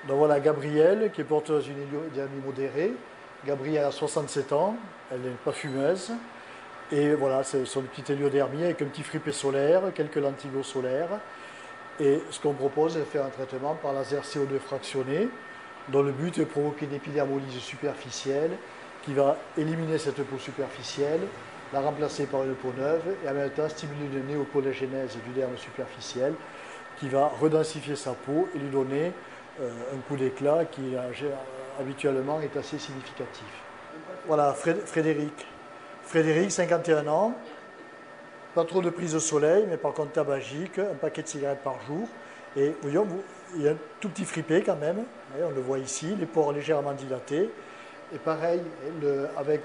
Donc voilà Gabrielle qui est porteuse d'une héliodhermie modérée. Gabrielle a 67 ans, elle n'est pas fumeuse. Et voilà, c'est son petite héliodhermie avec un petit frippé solaire, quelques lentilles solaires. Et ce qu'on propose, c'est de faire un traitement par laser CO2 fractionné, dont le but est de provoquer une épidermolyse superficielle qui va éliminer cette peau superficielle, la remplacer par une peau neuve et en même temps stimuler une néocollagénèse du derme superficiel qui va redensifier sa peau et lui donner un coup d'éclat qui habituellement est assez significatif. Voilà, Frédéric. Frédéric, 51 ans, pas trop de prise de soleil, mais par contre tabagique, un paquet de cigarettes par jour. Et voyons, il y a un tout petit fripé quand même, on le voit ici, les pores légèrement dilatés. Et pareil,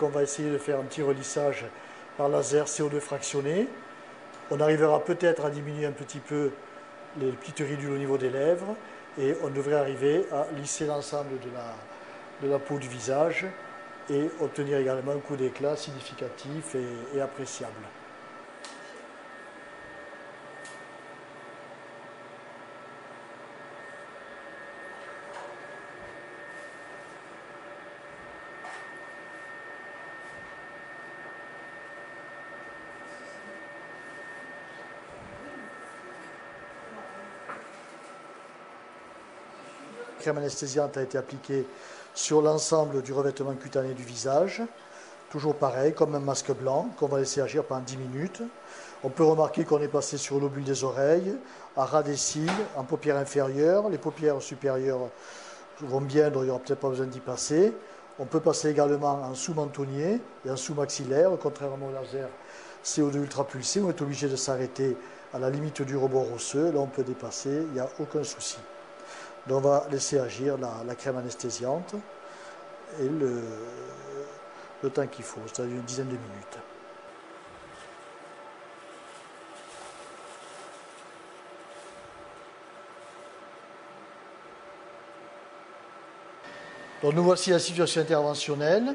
on va essayer de faire un petit relissage par laser CO2 fractionné. On arrivera peut-être à diminuer un petit peu les petites ridules au niveau des lèvres et on devrait arriver à lisser l'ensemble de la peau du visage et obtenir également un coup d'éclat significatif et appréciable. La crème anesthésiante a été appliquée sur l'ensemble du revêtement cutané du visage. Toujours pareil, comme un masque blanc qu'on va laisser agir pendant 10 minutes. On peut remarquer qu'on est passé sur l'obule des oreilles, à ras des cils, en paupières inférieures. Les paupières supérieures vont bien, donc il n'y aura peut-être pas besoin d'y passer. On peut passer également en sous-mentonnier et en sous-maxillaire, contrairement au laser CO2 ultrapulsé, on est obligé de s'arrêter à la limite du rebord osseux. Là, on peut dépasser, il n'y a aucun souci. Donc on va laisser agir la crème anesthésiante et le temps qu'il faut, c'est-à-dire une dizaine de minutes. Donc nous voici la situation interventionnelle.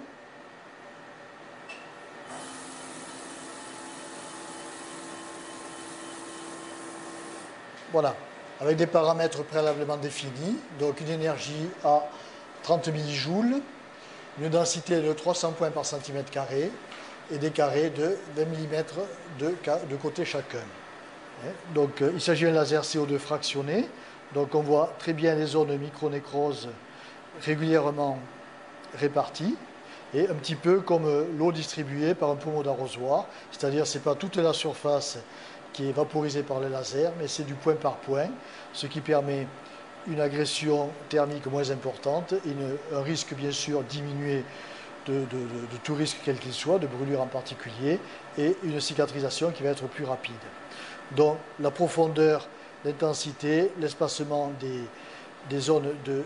Voilà, avec des paramètres préalablement définis, donc une énergie à 30 millijoules, une densité de 300 points par centimètre carré et des carrés de 20 mm de côté chacun. Donc il s'agit d'un laser CO2 fractionné, donc on voit très bien les zones micronécroses régulièrement réparties, et un petit peu comme l'eau distribuée par un pommeau d'arrosoir, c'est-à-dire ce n'est pas toute la surface qui est vaporisée par le laser, mais c'est du point par point, ce qui permet une agression thermique moins importante et un risque bien sûr diminué de tout risque quel qu'il soit, de brûlure en particulier, et une cicatrisation qui va être plus rapide. Donc la profondeur, l'intensité, l'espacement des zones de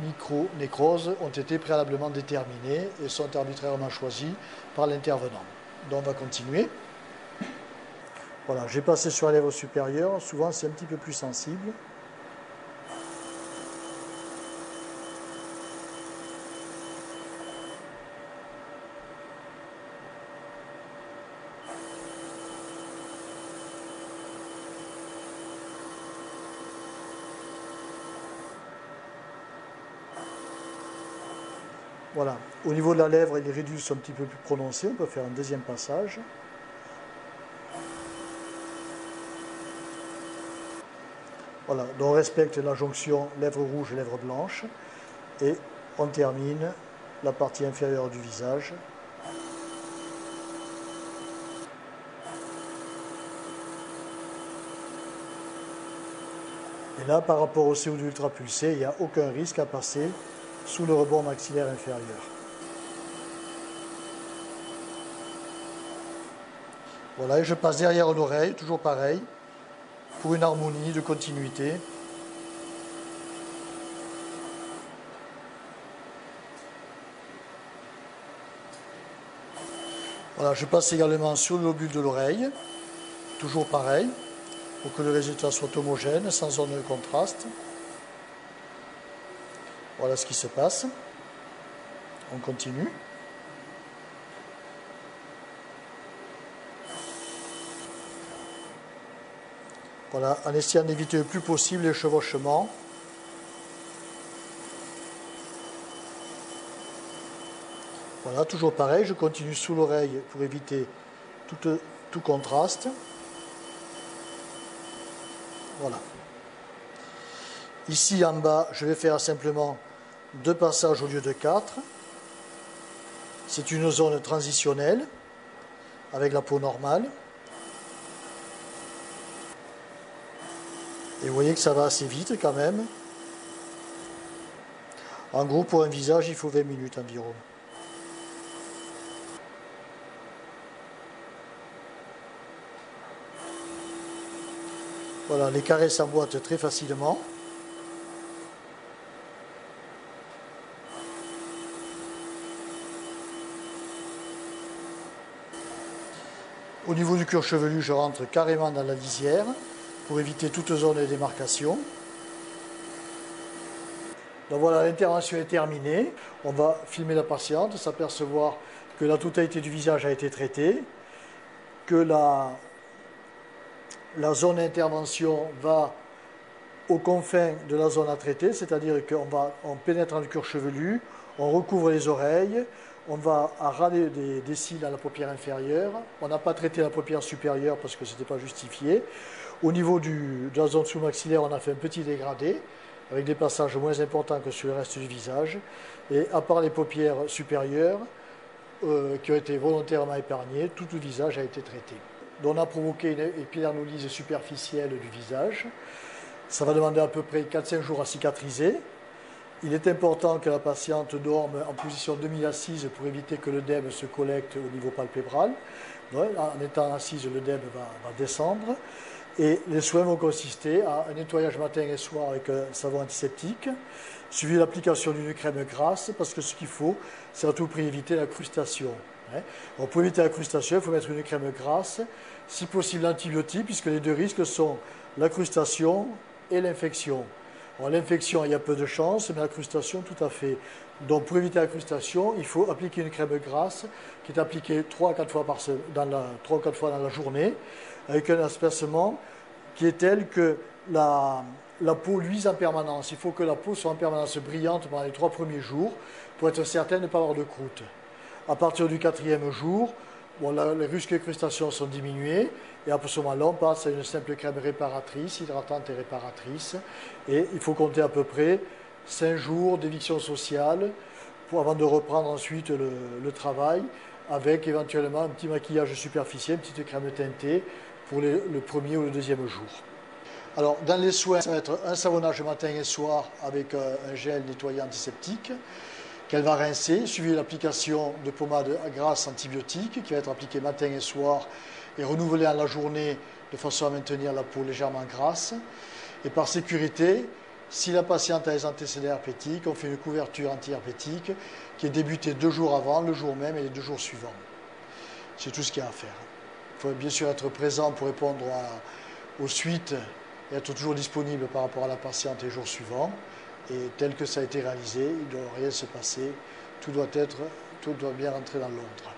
micro-nécrose ont été préalablement déterminés et sont arbitrairement choisis par l'intervenant. Donc on va continuer. Voilà, j'ai passé sur la lèvre supérieure, souvent c'est un petit peu plus sensible. Voilà, au niveau de la lèvre, les ridules sont un petit peu plus prononcées, on peut faire un deuxième passage. Voilà, donc on respecte la jonction lèvres rouges, lèvres blanches, et on termine la partie inférieure du visage. Et là, par rapport au CO2 ultrapulsé, il n'y a aucun risque à passer sous le rebord maxillaire inférieur. Voilà, et je passe derrière l'oreille, toujours pareil, pour une harmonie de continuité. Voilà, je passe également sur le lobule de l'oreille, toujours pareil, pour que le résultat soit homogène, sans zone de contraste. Voilà ce qui se passe. On continue. Voilà, en essayant d'éviter le plus possible les chevauchements. Voilà, toujours pareil, je continue sous l'oreille pour éviter tout contraste. Voilà. Ici en bas, je vais faire simplement 2 passages au lieu de 4. C'est une zone transitionnelle avec la peau normale. Et vous voyez que ça va assez vite quand même. En gros, pour un visage, il faut 20 minutes environ. Voilà, les carrés s'emboîtent très facilement. Au niveau du cuir chevelu, je rentre carrément dans la lisière pour éviter toute zone de démarcation. Donc voilà, l'intervention est terminée. On va filmer la patiente, s'apercevoir que la totalité du visage a été traitée, que la zone d'intervention va aux confins de la zone à traiter, c'est-à-dire qu'on pénètre dans le cuir chevelu, on recouvre les oreilles, on va râler des cils à la paupière inférieure, on n'a pas traité la paupière supérieure parce que ce n'était pas justifié. Au niveau de la zone sous-maxillaire, on a fait un petit dégradé, avec des passages moins importants que sur le reste du visage. Et à part les paupières supérieures, qui ont été volontairement épargnées, tout le visage a été traité. Donc on a provoqué une épidermolyse superficielle du visage. Ça va demander à peu près 4-5 jours à cicatriser. Il est important que la patiente dorme en position demi-assise pour éviter que l'œdème se collecte au niveau palpébral. Donc, en étant assise, l'œdème va descendre. Et les soins vont consister à un nettoyage matin et soir avec un savon antiseptique, suivi de l'application d'une crème grasse, parce que ce qu'il faut, c'est à tout prix éviter la crustation. Pour éviter la crustation, il faut mettre une crème grasse, si possible antibiotique, puisque les 2 risques sont la crustation et l'infection. L'infection, il y a peu de chances, mais la crustation, tout à fait. Donc pour éviter la crustation, il faut appliquer une crème grasse qui est appliquée 3 à 4 fois dans la journée, avec un aspercement qui est tel que la peau luise en permanence. Il faut que la peau soit en permanence brillante pendant les 3 premiers jours pour être certain de ne pas avoir de croûte. À partir du 4e jour, les risques de crustation sont diminués et à ce moment-là, on passe à une simple crème réparatrice, hydratante et réparatrice. Et il faut compter à peu près 5 jours d'éviction sociale avant de reprendre ensuite le travail avec éventuellement un petit maquillage superficiel, une petite crème teintée pour le 1er ou le 2e jour. Alors, dans les soins, ça va être un savonnage matin et soir avec un gel nettoyant antiseptique qu'elle va rincer, suivi de l'application de pommade grasse antibiotique qui va être appliquée matin et soir et renouvelée en la journée de façon à maintenir la peau légèrement grasse. Et par sécurité, si la patiente a des antécédents herpétiques, on fait une couverture anti-herpétique qui est débutée 2 jours avant, le jour même et les 2 jours suivants. C'est tout ce qu'il y a à faire. Il faut bien sûr être présent pour répondre aux suites et être toujours disponible par rapport à la patiente les jours suivants. Et tel que ça a été réalisé, il ne doit rien se passer, tout doit bien rentrer dans l'ordre.